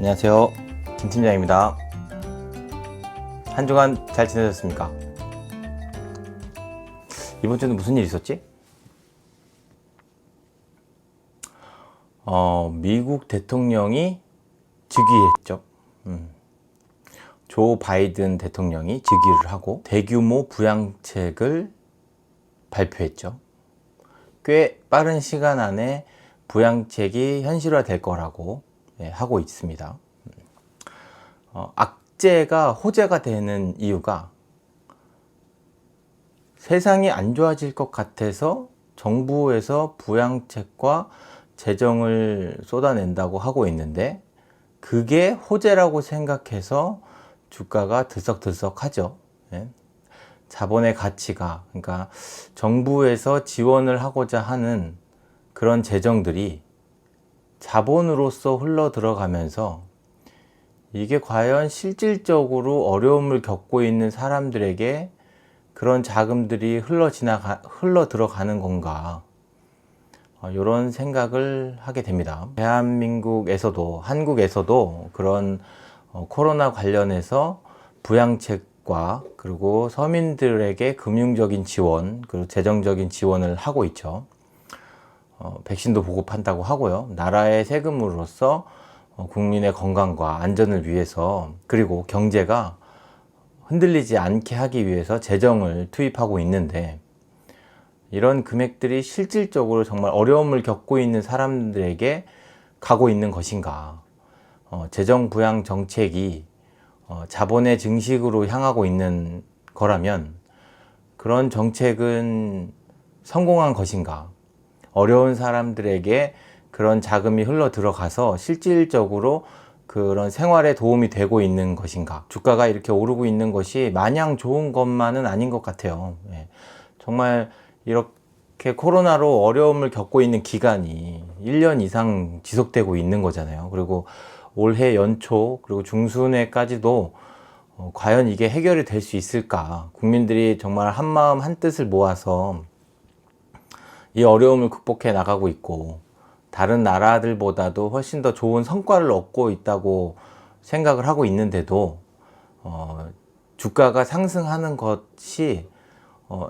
안녕하세요, 김 팀장입니다. 한 주간 잘 지내셨습니까? 이번 주는 무슨 일 있었지? 미국 대통령이 즉위했죠. 조 바이든 대통령이 즉위를 하고 대규모 부양책을 발표했죠. 꽤 빠른 시간 안에 부양책이 현실화될 거라고 하고 있습니다. 악재가 호재가 되는 이유가 세상이 안 좋아질 것 같아서 정부에서 부양책과 재정을 쏟아낸다고 하고 있는데, 그게 호재라고 생각해서 주가가 들썩들썩하죠. 자본의 가치가, 그러니까 정부에서 지원을 하고자 하는 그런 재정들이 자본으로서 흘러 들어가면서 이게 과연 실질적으로 어려움을 겪고 있는 사람들에게 그런 자금들이 흘러 들어가는 건가, 이런 생각을 하게 됩니다. 대한민국에서도, 한국에서도 그런 코로나 관련해서 부양책과 그리고 서민들에게 금융적인 지원, 그리고 재정적인 지원을 하고 있죠. 백신도 보급한다고 하고요. 나라의 세금으로서 국민의 건강과 안전을 위해서, 그리고 경제가 흔들리지 않게 하기 위해서 재정을 투입하고 있는데, 이런 금액들이 실질적으로 정말 어려움을 겪고 있는 사람들에게 가고 있는 것인가, 재정 부양 정책이 자본의 증식으로 향하고 있는 거라면 그런 정책은 성공한 것인가, 어려운 사람들에게 그런 자금이 흘러 들어가서 실질적으로 그런 생활에 도움이 되고 있는 것인가. 주가가 이렇게 오르고 있는 것이 마냥 좋은 것만은 아닌 것 같아요. 정말 이렇게 코로나로 어려움을 겪고 있는 기간이 1년 이상 지속되고 있는 거잖아요. 그리고 올해 연초 그리고 중순에까지도 과연 이게 해결이 될 수 있을까. 국민들이 정말 한마음 한뜻을 모아서 이 어려움을 극복해 나가고 있고, 다른 나라들보다도 훨씬 더 좋은 성과를 얻고 있다고 생각을 하고 있는데도 주가가 상승하는 것이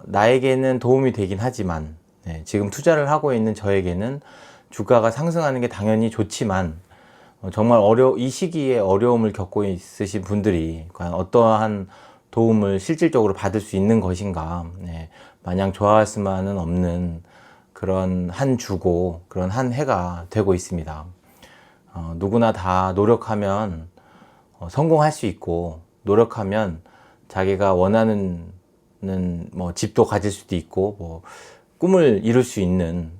나에게는 도움이 되긴 하지만, 지금 투자를 하고 있는 저에게는 주가가 상승하는 게 당연히 좋지만, 정말 이 시기에 어려움을 겪고 있으신 분들이 과연 어떠한 도움을 실질적으로 받을 수 있는 것인가, 마냥 좋아할 수만은 없는 그런 한 주고 그런 한 해가 되고 있습니다. 누구나 다 노력하면 성공할 수 있고, 노력하면 자기가 원하는 집도 가질 수도 있고, 꿈을 이룰 수 있는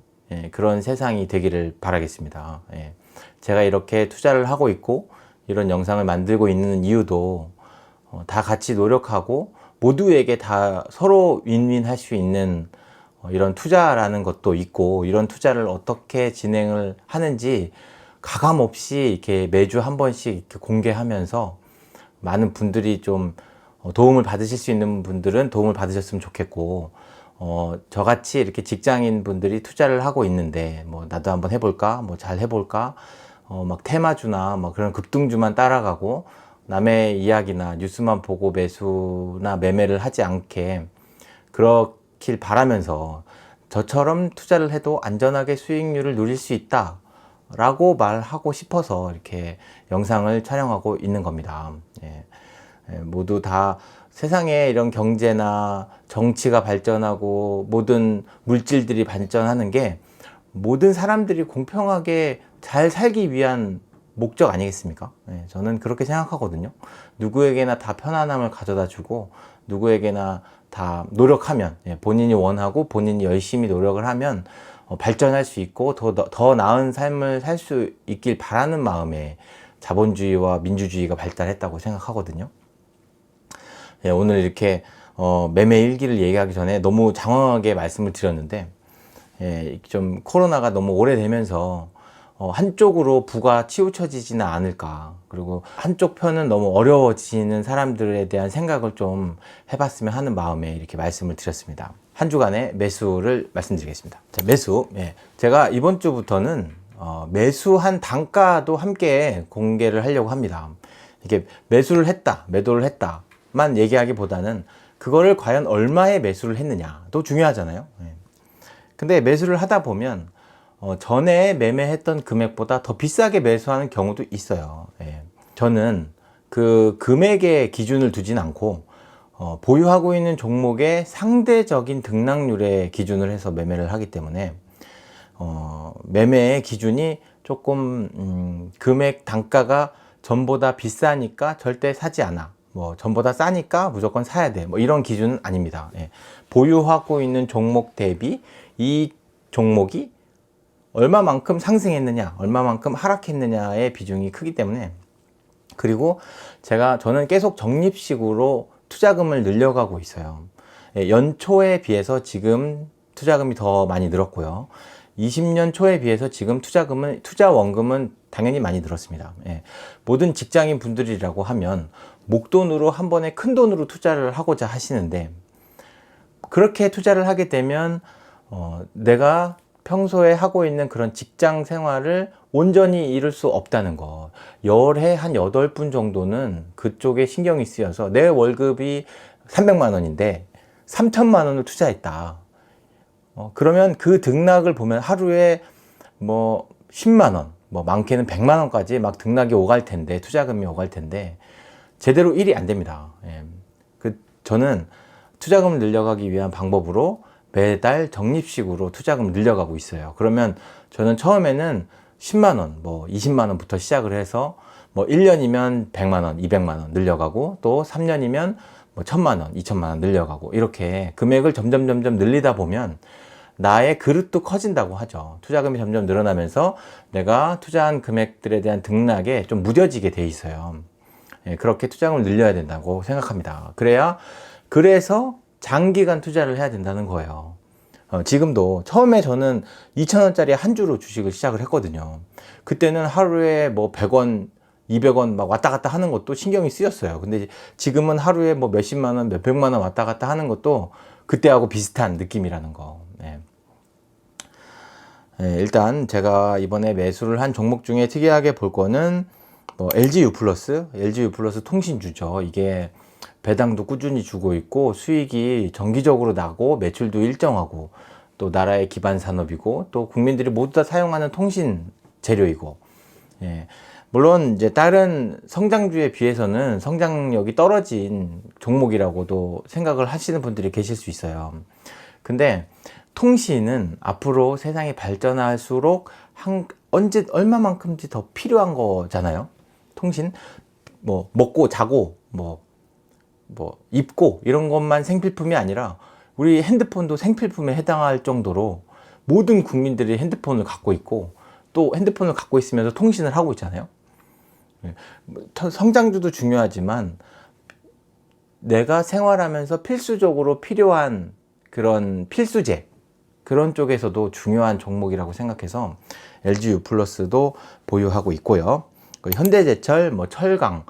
그런 세상이 되기를 바라겠습니다. 제가 이렇게 투자를 하고 있고 이런 영상을 만들고 있는 이유도 다 같이 노력하고 모두에게 다 서로 윈윈 할 수 있는 이런 투자라는 것도 있고, 이런 투자를 어떻게 진행을 하는지 가감 없이 이렇게 매주 한 번씩 이렇게 공개하면서 많은 분들이 좀 도움을 받으실 수 있는 분들은 도움을 받으셨으면 좋겠고, 저같이 이렇게 직장인 분들이 투자를 하고 있는데 나도 한번 해볼까, 잘 해볼까, 막 테마주나 그런 급등주만 따라가고 남의 이야기나 뉴스만 보고 매수나 매매를 하지 않게 그렇길 바라면서, 저처럼 투자를 해도 안전하게 수익률을 누릴 수 있다 라고 말하고 싶어서 이렇게 영상을 촬영하고 있는 겁니다. 모두 다 세상에 이런 경제나 정치가 발전하고 모든 물질들이 발전하는 게 모든 사람들이 공평하게 잘 살기 위한 목적 아니겠습니까? 저는 그렇게 생각하거든요. 누구에게나 다 편안함을 가져다 주고, 누구에게나 다 노력하면, 본인이 원하고 본인이 열심히 노력을 하면 발전할 수 있고 더 나은 삶을 살 수 있길 바라는 마음에 자본주의와 민주주의가 발달했다고 생각하거든요. 오늘 이렇게 매매 일기를 얘기하기 전에 너무 장황하게 말씀을 드렸는데, 좀 코로나가 너무 오래되면서 한쪽으로 부가 치우쳐지지는 않을까, 그리고 한쪽 편은 너무 어려워지는 사람들에 대한 생각을 좀 해봤으면 하는 마음에 이렇게 말씀을 드렸습니다. 한 주간의 매수를 말씀드리겠습니다. 자, 매수. 제가 이번 주부터는 매수한 단가도 함께 공개를 하려고 합니다. 이게 매수를 했다, 매도를 했다만 얘기하기보다는 그거를 과연 얼마에 매수를 했느냐도 중요하잖아요. 근데 매수를 하다 보면 전에 매매했던 금액보다 더 비싸게 매수하는 경우도 있어요. 저는 그 금액의 기준을 두진 않고 보유하고 있는 종목의 상대적인 등락률에 기준을 해서 매매를 하기 때문에 매매의 기준이 조금 금액 단가가 전보다 비싸니까 절대 사지 않아, 뭐 전보다 싸니까 무조건 사야 돼, 뭐 이런 기준은 아닙니다. 보유하고 있는 종목 대비 이 종목이 얼마만큼 상승했느냐, 얼마만큼 하락했느냐의 비중이 크기 때문에. 그리고 저는 계속 적립식으로 투자금을 늘려가고 있어요. 연초에 비해서 지금 투자금이 더 많이 늘었고요. 20년 초에 비해서 지금 투자 원금은 당연히 많이 늘었습니다. 모든 직장인 분들이라고 하면 목돈으로 한 번에 큰 돈으로 투자를 하고자 하시는데, 그렇게 투자를 하게 되면 내가 평소에 하고 있는 그런 직장 생활을 온전히 이룰 수 없다는 거. 열에 한 8분 정도는 그쪽에 신경이 쓰여서 내 월급이 300만 원인데 3천만 원을 투자했다. 그러면 그 등락을 보면 하루에 뭐 10만 원, 뭐 많게는 100만 원까지 막 등락이 오갈 텐데, 투자금이 오갈 텐데 제대로 일이 안 됩니다. 저는 투자금을 늘려가기 위한 방법으로 매달 적립식으로 투자금을 늘려가고 있어요. 그러면 저는 처음에는 10만 원, 뭐 20만 원부터 시작을 해서 뭐 1년이면 100만 원, 200만 원 늘려가고, 또 3년이면 뭐 1000만 원, 2000만 원 늘려가고, 이렇게 금액을 점점 늘리다 보면 나의 그릇도 커진다고 하죠. 투자금이 점점 늘어나면서 내가 투자한 금액들에 대한 등락에 좀 무뎌지게 돼 있어요. 그렇게 투자금을 늘려야 된다고 생각합니다. 그래서 장기간 투자를 해야 된다는 거예요. 지금도 처음에 저는 2,000원짜리 한 주로 주식을 시작을 했거든요. 그때는 하루에 뭐 100원, 200원 막 왔다 갔다 하는 것도 신경이 쓰였어요. 근데 지금은 하루에 뭐 몇십만 원, 몇백만 원 왔다 갔다 하는 것도 그때하고 비슷한 느낌이라는 거. 일단 제가 이번에 매수를 한 종목 중에 특이하게 볼 거는 뭐 LGU 플러스 통신주죠. 이게 배당도 꾸준히 주고 있고 수익이 정기적으로 나고 매출도 일정하고, 또 나라의 기반 산업이고, 또 국민들이 모두 다 사용하는 통신 재료이고, 물론 이제 다른 성장주에 비해서는 성장력이 떨어진 종목이라고도 생각을 하시는 분들이 계실 수 있어요. 근데 통신은 앞으로 세상이 발전할수록 얼마만큼인지 더 필요한 거잖아요. 통신, 뭐 먹고 자고 뭐 입고 이런 것만 생필품이 아니라 우리 핸드폰도 생필품에 해당할 정도로 모든 국민들이 핸드폰을 갖고 있고, 또 핸드폰을 갖고 있으면서 통신을 하고 있잖아요. 성장주도 중요하지만 내가 생활하면서 필수적으로 필요한 그런 필수재, 그런 쪽에서도 중요한 종목이라고 생각해서 LGU 플러스도 보유하고 있고요. 현대제철, 뭐 철강,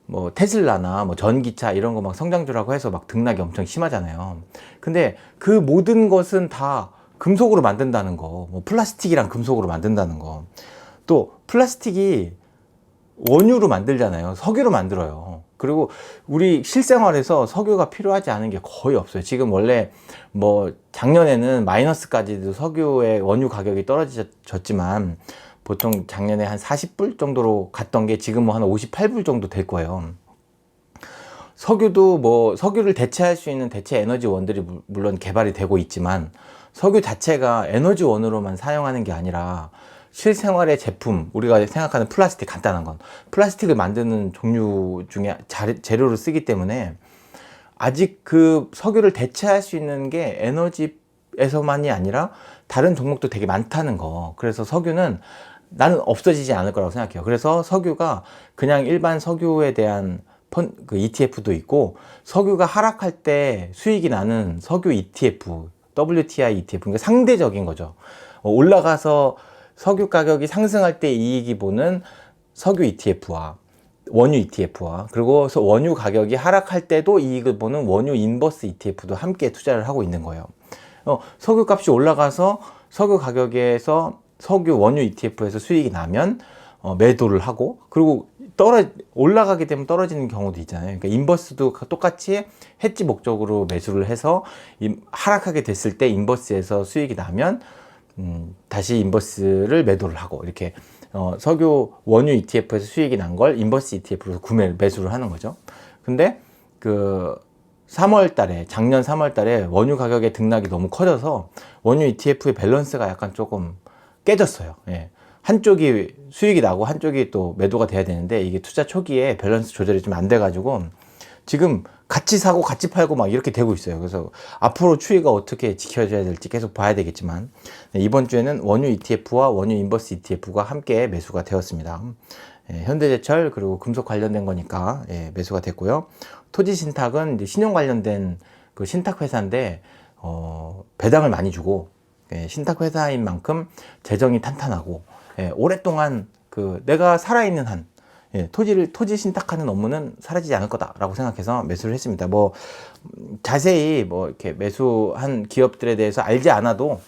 뭐 테슬라나 뭐 전기차 이런 거 막 성장주라고 해서 막 등락이 엄청 심하잖아요. 근데 그 모든 것은 다 금속으로 만든다는 거, 뭐 플라스틱이랑 금속으로 만든다는 거, 또 플라스틱이 원유로 만들잖아요. 석유로 만들어요. 그리고 우리 실생활에서 석유가 필요하지 않은 게 거의 없어요. 지금 원래 뭐 작년에는 마이너스까지도 석유의 원유 가격이 떨어졌지만 보통 작년에 한 40불 정도로 갔던 게 지금 뭐 한 58불 정도 될 거예요. 석유도 뭐 석유를 대체할 수 있는 대체 에너지원들이 물론 개발이 되고 있지만, 석유 자체가 에너지원으로만 사용하는 게 아니라 실생활의 제품, 우리가 생각하는 플라스틱, 간단한 건 플라스틱을 만드는 종류 중에 재료를 쓰기 때문에 아직 그 석유를 대체할 수 있는 게 에너지에서만이 아니라 다른 종목도 되게 많다는 거. 그래서 석유는 나는 없어지지 않을 거라고 생각해요. 그래서 석유가 그냥 일반 석유에 대한 그 ETF도 있고, 석유가 하락할 때 수익이 나는 석유 ETF, WTI ETF, 그러니까 상대적인 거죠. 올라가서 석유 가격이 상승할 때 이익이 보는 석유 ETF와 원유 ETF와, 그리고 원유 가격이 하락할 때도 이익을 보는 원유 인버스 ETF도 함께 투자를 하고 있는 거예요. 석유 값이 올라가서 석유 가격에서 석유 원유 ETF에서 수익이 나면 매도를 하고, 그리고 올라가게 되면 떨어지는 경우도 있잖아요. 그러니까 인버스도 똑같이 해지 목적으로 매수를 해서 하락하게 됐을 때 인버스에서 수익이 나면 다시 인버스를 매도를 하고, 이렇게 석유 원유 ETF에서 수익이 난 걸 인버스 ETF로 매수를 하는 거죠. 근데 그 3월 달에, 작년 3월 달에 원유 가격의 등락이 너무 커져서 원유 ETF의 밸런스가 약간 조금 깨졌어요. 예. 한쪽이 수익이 나고 한쪽이 또 매도가 돼야 되는데, 이게 투자 초기에 밸런스 조절이 좀 안 돼가지고 지금 같이 사고 같이 팔고 막 이렇게 되고 있어요. 그래서 앞으로 추이가 어떻게 지켜져야 될지 계속 봐야 되겠지만, 이번 주에는 원유 ETF와 원유 인버스 ETF가 함께 매수가 되었습니다. 현대제철 그리고 금속 관련된 거니까 매수가 됐고요. 토지신탁은 이제 신용 관련된 그 신탁 회사인데 배당을 많이 주고, 신탁 회사인 만큼 재정이 탄탄하고, 오랫동안 그 내가 살아있는 한 토지 신탁하는 업무는 사라지지 않을 거다라고 생각해서 매수를 했습니다. 뭐 자세히 뭐 이렇게 매수한 기업들에 대해서 알지 않아도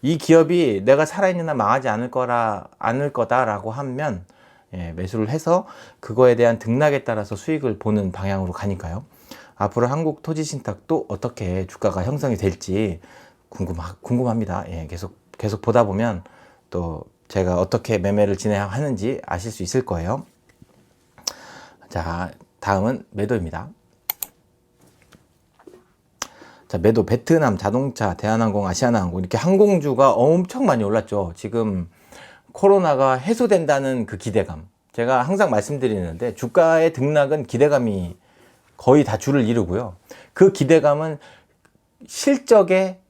이 기업이 내가 살아있는 한 망하지 않을 거다라고 하면 매수를 해서 그거에 대한 등락에 따라서 수익을 보는 방향으로 가니까요. 앞으로 한국 토지 신탁도 어떻게 주가가 형성이 될지 궁금합니다. 계속 보다 보면 또 제가 어떻게 매매를 진행하는지 아실 수 있을 거예요. 자, 다음은 매도입니다. 자, 매도 베트남 자동차, 대한항공, 아시아나항공, 이렇게 항공주가 엄청 많이 올랐죠. 지금 코로나가 해소된다는 그 기대감. 제가 항상 말씀드리는데, 주가의 등락은 기대감이 거의 다 주를 이루고요. 그 기대감은 실적의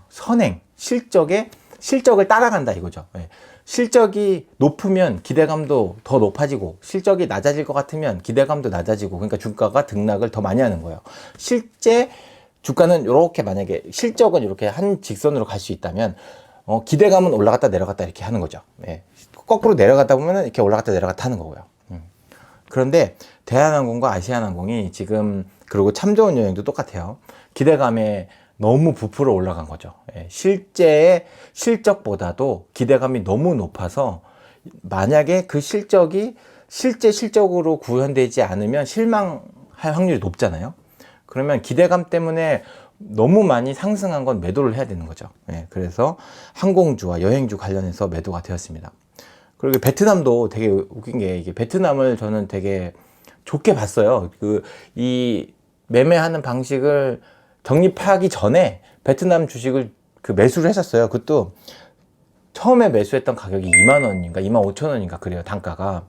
선행, 실적을 따라간다 이거죠. 실적이 높으면 기대감도 더 높아지고, 실적이 낮아질 것 같으면 기대감도 낮아지고, 그러니까 주가가 등락을 더 많이 하는 거예요. 실제 주가는 이렇게, 만약에 실적은 이렇게 한 직선으로 갈 수 있다면 기대감은 올라갔다 내려갔다 이렇게 하는 거죠. 거꾸로 내려갔다 보면 이렇게 올라갔다 내려갔다 하는 거고요. 그런데 대한항공과 아시아나항공이 지금, 그리고 참 좋은 여행도 똑같아요. 기대감에 너무 부풀어 올라간 거죠. 실제의 실적보다도 기대감이 너무 높아서, 만약에 그 실적이 실적으로 구현되지 않으면 실망할 확률이 높잖아요. 그러면 기대감 때문에 너무 많이 상승한 건 매도를 해야 되는 거죠. 그래서 항공주와 여행주 관련해서 매도가 되었습니다. 그리고 베트남도 되게 웃긴 게, 이게 베트남을 저는 되게 좋게 봤어요. 이 매매하는 방식을 정립하기 전에 베트남 주식을 매수를 했었어요. 그것도 처음에 매수했던 가격이 2만 원인가 2만 5천 원인가 그래요, 단가가.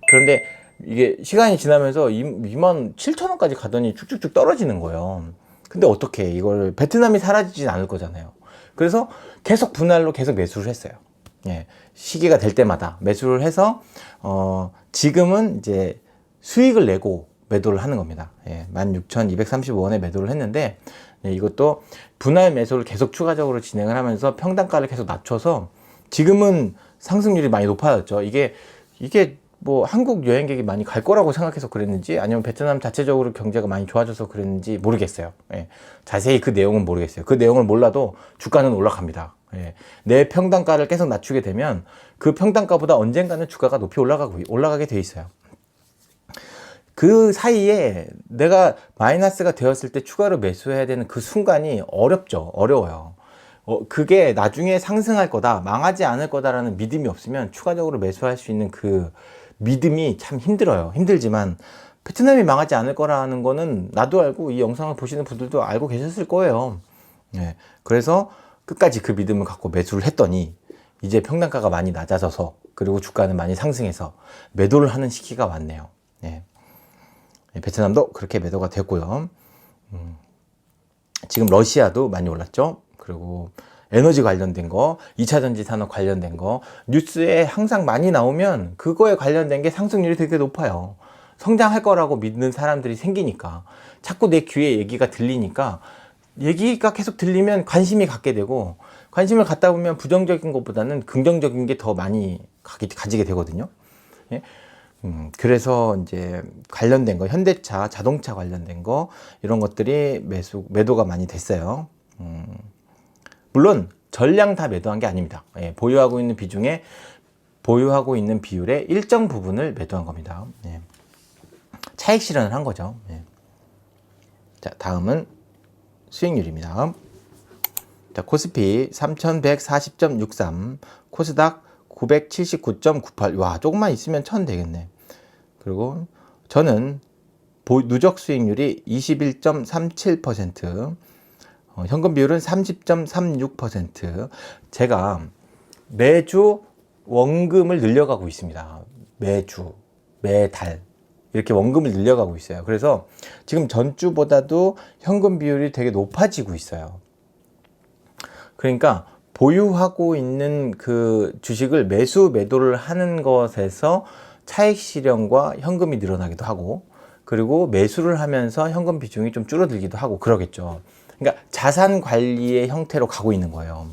그런데 이게 시간이 지나면서 2만 7천 원까지 가더니 쭉쭉쭉 떨어지는 거예요. 근데 어떻게 이걸, 베트남이 사라지진 않을 거잖아요. 그래서 계속 분할로 계속 매수를 했어요. 시기가 될 때마다 매수를 해서 지금은 이제 수익을 내고 매도를 하는 겁니다. 16,235원에 매도를 했는데, 이것도 분할 매수를 계속 추가적으로 진행을 하면서 평단가를 계속 낮춰서 지금은 상승률이 많이 높아졌죠. 이게 뭐 한국 여행객이 많이 갈 거라고 생각해서 그랬는지, 아니면 베트남 자체적으로 경제가 많이 좋아져서 그랬는지 모르겠어요. 자세히 그 내용은 모르겠어요. 그 내용을 몰라도 주가는 올라갑니다. 내 평단가를 계속 낮추게 되면 그 평단가보다 언젠가는 주가가 높이 올라가게 돼 있어요. 그 사이에 내가 마이너스가 되었을 때 추가로 매수해야 되는 그 순간이 어려워요. 그게 나중에 상승할 거다, 망하지 않을 거다라는 믿음이 없으면 추가적으로 매수할 수 있는 그 믿음이 참 힘들어요. 힘들지만 베트남이 망하지 않을 거라는 거는 나도 알고, 이 영상을 보시는 분들도 알고 계셨을 거예요. 그래서 끝까지 그 믿음을 갖고 매수를 했더니 이제 평단가가 많이 낮아져서, 그리고 주가는 많이 상승해서 매도를 하는 시기가 왔네요. 베트남도 그렇게 매도가 됐고요. 지금 러시아도 많이 올랐죠. 그리고 에너지 관련된 거, 2차 전지 산업 관련된 거, 뉴스에 항상 많이 나오면 그거에 관련된 게 상승률이 되게 높아요. 성장할 거라고 믿는 사람들이 생기니까, 자꾸 내 귀에 얘기가 들리니까, 얘기가 계속 들리면 관심이 갖게 되고, 관심을 갖다 보면 부정적인 것보다는 긍정적인 게 더 많이 가지게 되거든요. 그래서 이제 관련된 거, 현대차, 자동차 관련된 거, 이런 것들이 매도가 많이 됐어요. 물론 전량 다 매도한 게 아닙니다. 예, 보유하고 있는 비중에 보유하고 있는 비율의 일정 부분을 매도한 겁니다. 예. 차익 실현을 한 거죠. 예. 자, 다음은 수익률입니다. 자, 코스피 3140.63, 코스닥 979.98. 와, 조금만 있으면 1000 되겠네. 그리고 저는 누적 수익률이 21.37%, 현금 비율은 30.36%. 제가 매주 원금을 늘려가고 있습니다. 매주, 매달 이렇게 원금을 늘려가고 있어요. 그래서 지금 전주보다도 현금 비율이 되게 높아지고 있어요. 그러니까 보유하고 있는 그 주식을 매도를 하는 것에서 차익 실현과 현금이 늘어나기도 하고, 그리고 매수를 하면서 현금 비중이 좀 줄어들기도 하고 그러겠죠. 그러니까 자산 관리의 형태로 가고 있는 거예요.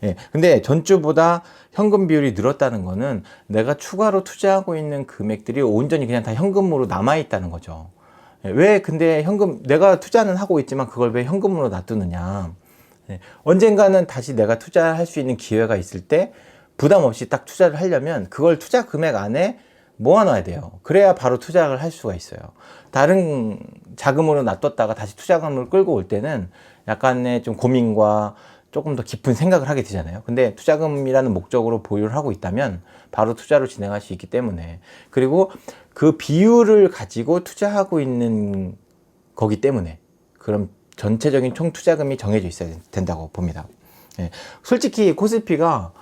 예. 근데 전주보다 현금 비율이 늘었다는 거는 내가 추가로 투자하고 있는 금액들이 온전히 그냥 다 현금으로 남아 있다는 거죠. 예. 왜 근데 내가 투자는 하고 있지만 그걸 왜 현금으로 놔두느냐. 예. 언젠가는 다시 내가 투자할 수 있는 기회가 있을 때 부담 없이 딱 투자를 하려면 그걸 투자 금액 안에 모아놔야 돼요. 그래야 바로 투자를 할 수가 있어요. 다른 자금으로 놔뒀다가 다시 투자금을 끌고 올 때는 약간의 좀 고민과 조금 더 깊은 생각을 하게 되잖아요. 근데 투자금이라는 목적으로 보유를 하고 있다면 바로 투자로 진행할 수 있기 때문에, 그리고 그 비율을 가지고 투자하고 있는 거기 때문에 그럼 전체적인 총 투자금이 정해져 있어야 된다고 봅니다. 예. 솔직히 코스피가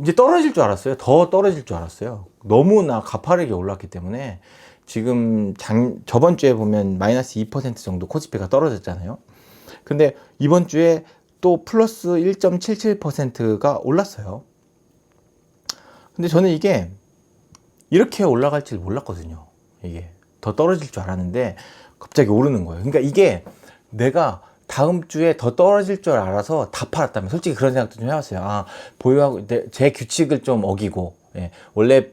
이제 떨어질 줄 알았어요. 더 떨어질 줄 알았어요. 너무나 가파르게 올랐기 때문에 지금 저번 주에 보면 마이너스 2% 정도 코스피가 떨어졌잖아요. 근데 이번 주에 또 플러스 1.77%가 올랐어요. 근데 저는 이게 이렇게 올라갈 줄 몰랐거든요. 이게 더 떨어질 줄 알았는데 갑자기 오르는 거예요. 그러니까 이게 내가 다음 주에 더 떨어질 줄 알아서 다 팔았다면, 솔직히 그런 생각도 좀 해봤어요. 아, 보유하고 제 규칙을 좀 어기고, 예, 원래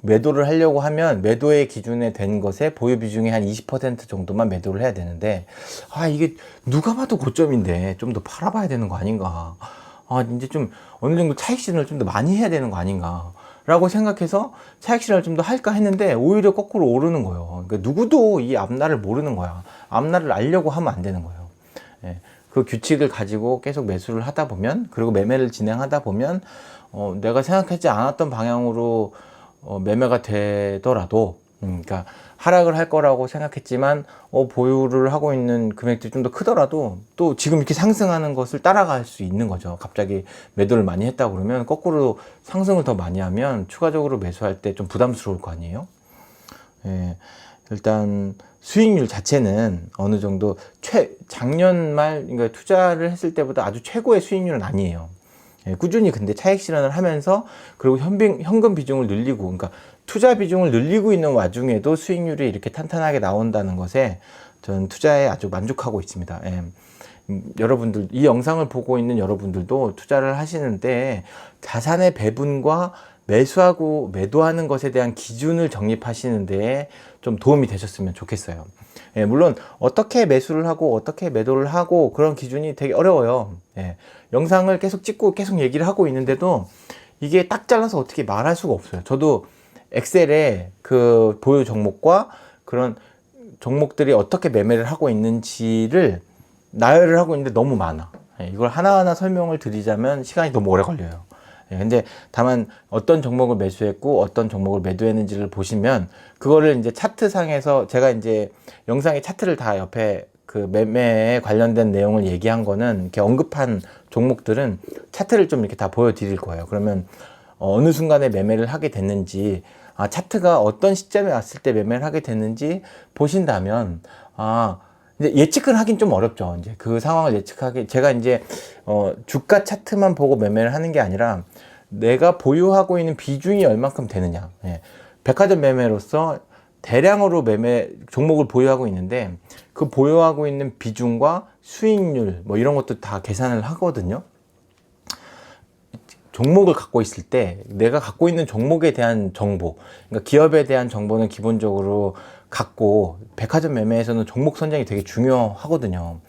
매도를 하려고 하면 매도의 기준에 된 것에 보유 비중의 한 20% 정도만 매도를 해야 되는데, 아, 이게 누가 봐도 고점인데 좀 더 팔아봐야 되는 거 아닌가. 아, 이제 좀 어느 정도 차익 실현을 좀 더 많이 해야 되는 거 아닌가 라고 생각해서 차익 실현을 좀 더 할까 했는데 오히려 거꾸로 오르는 거예요. 그러니까 누구도 이 앞날을 모르는 거야. 앞날을 알려고 하면 안 되는 거예요. 예, 그 규칙을 가지고 계속 매수를 하다 보면, 그리고 매매를 진행하다 보면 내가 생각하지 않았던 방향으로 매매가 되더라도, 그러니까 하락을 할 거라고 생각했지만 보유를 하고 있는 금액들이 좀 더 크더라도 또 지금 이렇게 상승하는 것을 따라갈 수 있는 거죠. 갑자기 매도를 많이 했다 그러면 거꾸로 상승을 더 많이 하면 추가적으로 매수할 때 좀 부담스러울 거 아니에요. 예, 일단 수익률 자체는 어느 정도 작년 말, 그러니까 투자를 했을 때보다 아주 최고의 수익률은 아니에요. 예, 꾸준히 근데 차익 실현을 하면서, 그리고 현금 비중을 늘리고, 그러니까 투자 비중을 늘리고 있는 와중에도 수익률이 이렇게 탄탄하게 나온다는 것에 저는 투자에 아주 만족하고 있습니다. 예. 여러분들, 이 영상을 보고 있는 여러분들도 투자를 하시는데 자산의 배분과 매수하고 매도하는 것에 대한 기준을 정립하시는 데에 좀 도움이 되셨으면 좋겠어요. 예, 물론 어떻게 매수를 하고 어떻게 매도를 하고 그런 기준이 되게 어려워요. 예, 영상을 계속 찍고 계속 얘기를 하고 있는데도 이게 딱 잘라서 어떻게 말할 수가 없어요. 저도 엑셀에 그 보유 종목과 그런 종목들이 어떻게 매매를 하고 있는지를 나열을 하고 있는데 너무 많아. 예, 이걸 하나하나 설명을 드리자면 시간이 너무 오래 걸려요. 예, 근데 다만 어떤 종목을 매수했고 어떤 종목을 매도했는지를 보시면 그거를 이제 차트상에서, 제가 이제 영상의 차트를 다 옆에 그 매매에 관련된 내용을 얘기한 거는, 이렇게 언급한 종목들은 차트를 좀 이렇게 다 보여드릴 거예요. 그러면 어느 순간에 매매를 하게 됐는지, 차트가 어떤 시점에 왔을 때 매매를 하게 됐는지 보신다면, 이제 예측을 하긴 좀 어렵죠. 이제 그 상황을 예측하기, 제가 이제 주가 차트만 보고 매매를 하는 게 아니라 내가 보유하고 있는 비중이 얼만큼 되느냐. 예. 백화점 매매로서 대량으로 종목을 보유하고 있는데 그 보유하고 있는 비중과 수익률 뭐 이런 것도 다 계산을 하거든요. 종목을 갖고 있을 때 내가 갖고 있는 종목에 대한 정보, 그러니까 기업에 대한 정보는 기본적으로 갖고, 백화점 매매에서는 종목 선정이 되게 중요하거든요.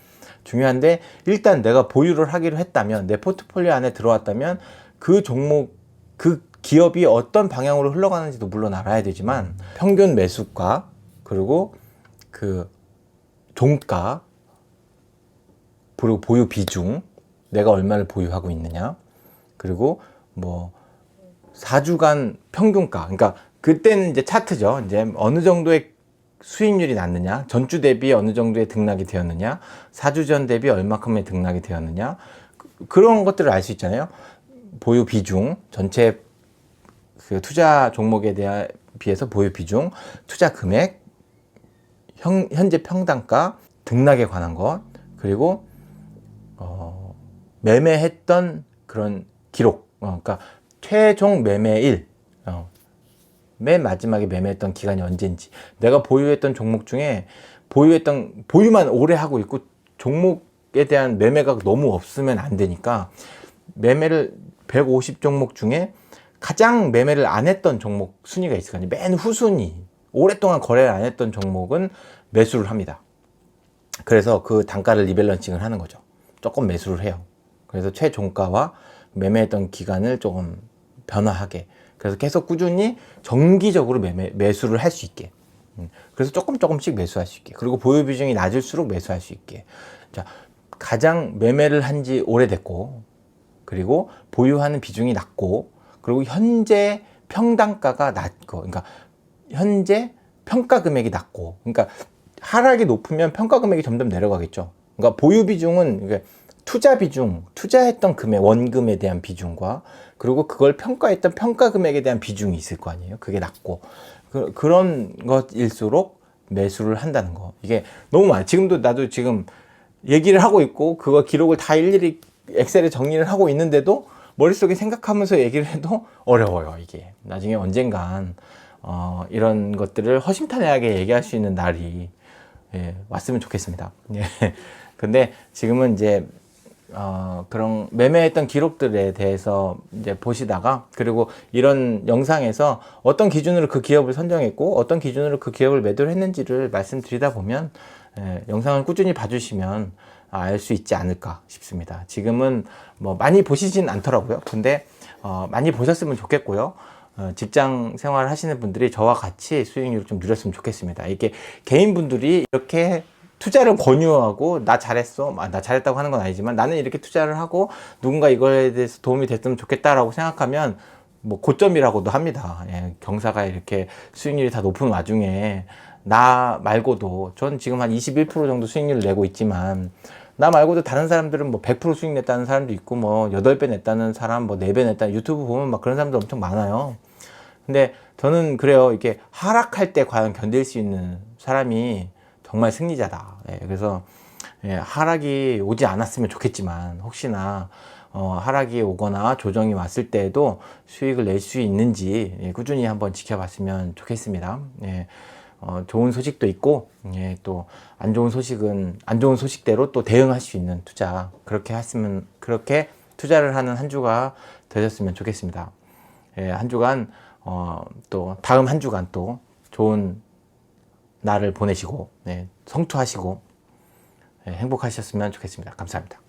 중요한데 일단 내가 보유를 하기로 했다면 내 포트폴리오 안에 들어왔다면 그 종목 그 기업이 어떤 방향으로 흘러가는지도 물론 알아야 되지만 평균 매수가 그리고 그 종가 그리고 보유 비중 내가 얼마를 보유하고 있느냐 그리고 뭐 4주간 평균가 그러니까 그때는 이제 차트죠. 이제 어느 정도의 수익률이 났느냐 전주 대비 어느 정도의 등락이 되었느냐 4주 전 대비 얼마큼의 등락이 되었느냐 그런 것들을 알 수 있잖아요. 보유 비중 전체 그 투자 종목에 대한 비해서 보유 비중 투자 금액 현재 평단가 등락에 관한 것 그리고 매매했던 그런 기록 그러니까 최종 매매일 맨 마지막에 매매했던 기간이 언제인지 내가 보유했던 종목 중에 보유만 오래 하고 있고 종목에 대한 매매가 너무 없으면 안 되니까 매매를 150 종목 중에 가장 매매를 안 했던 종목 순위가 있을 거 아니에요. 맨 후순위 오랫동안 거래를 안 했던 종목은 매수를 합니다. 그래서 그 단가를 리밸런싱을 하는 거죠. 조금 매수를 해요. 그래서 최종가와 매매했던 기간을 조금 변화하게 그래서 계속 꾸준히 정기적으로 매수를 할 수 있게 그래서 조금씩 매수할 수 있게 그리고 보유 비중이 낮을수록 매수할 수 있게 자 가장 매매를 한 지 오래됐고 그리고 보유하는 비중이 낮고 그리고 현재 평단가가 낮고 그러니까 현재 평가 금액이 낮고 그러니까 하락이 높으면 평가 금액이 점점 내려가겠죠. 그러니까 보유 비중은 투자 비중, 투자했던 금액, 원금에 대한 비중과 그리고 그걸 평가했던 평가 금액에 대한 비중이 있을 거 아니에요. 그게 낮고 그런 것일수록 매수를 한다는 거. 이게 너무 많아요. 지금도 나도 지금 얘기를 하고 있고 그거 기록을 다 일일이 엑셀에 정리를 하고 있는데도 머릿속에 생각하면서 얘기를 해도 어려워요. 이게 나중에 언젠간 이런 것들을 허심탄회하게 얘기할 수 있는 날이 왔으면 좋겠습니다. 근데 지금은 이제 그런 매매했던 기록들에 대해서 이제 보시다가 그리고 이런 영상에서 어떤 기준으로 그 기업을 선정했고 어떤 기준으로 그 기업을 매도를 했는지를 말씀드리다 보면 영상을 꾸준히 봐주시면 알 수 있지 않을까 싶습니다. 지금은 뭐 많이 보시진 않더라고요. 근데 많이 보셨으면 좋겠고요. 직장 생활 하시는 분들이 저와 같이 수익률을 좀 누렸으면 좋겠습니다. 이게 개인분들이 이렇게 투자를 권유하고 나 잘했어, 나 잘했다고 하는 건 아니지만 나는 이렇게 투자를 하고 누군가 이거에 대해서 도움이 됐으면 좋겠다라고 생각하면 뭐 고점이라고도 합니다. 경사가 이렇게 수익률이 다 높은 와중에 나 말고도 전 지금 한 21% 정도 수익률을 내고 있지만 나 말고도 다른 사람들은 뭐 100% 수익 냈다는 사람도 있고 뭐 8배 냈다는 사람 뭐 4배 냈다는 유튜브 보면 막 그런 사람들 엄청 많아요. 근데 저는 그래요. 이게 하락할 때 과연 견딜 수 있는 사람이 정말 승리자다. 그래서 하락이 오지 않았으면 좋겠지만 혹시나 하락이 오거나 조정이 왔을 때에도 수익을 낼 수 있는지 꾸준히 한번 지켜봤으면 좋겠습니다. 좋은 소식도 있고 또 안 좋은 소식은 안 좋은 소식대로 또 대응할 수 있는 투자 그렇게 투자를 하는 한 주가 되셨으면 좋겠습니다. 한 주간 또 다음 한 주간 또 좋은 날을 보내시고 성투하시고 행복하셨으면 좋겠습니다. 감사합니다.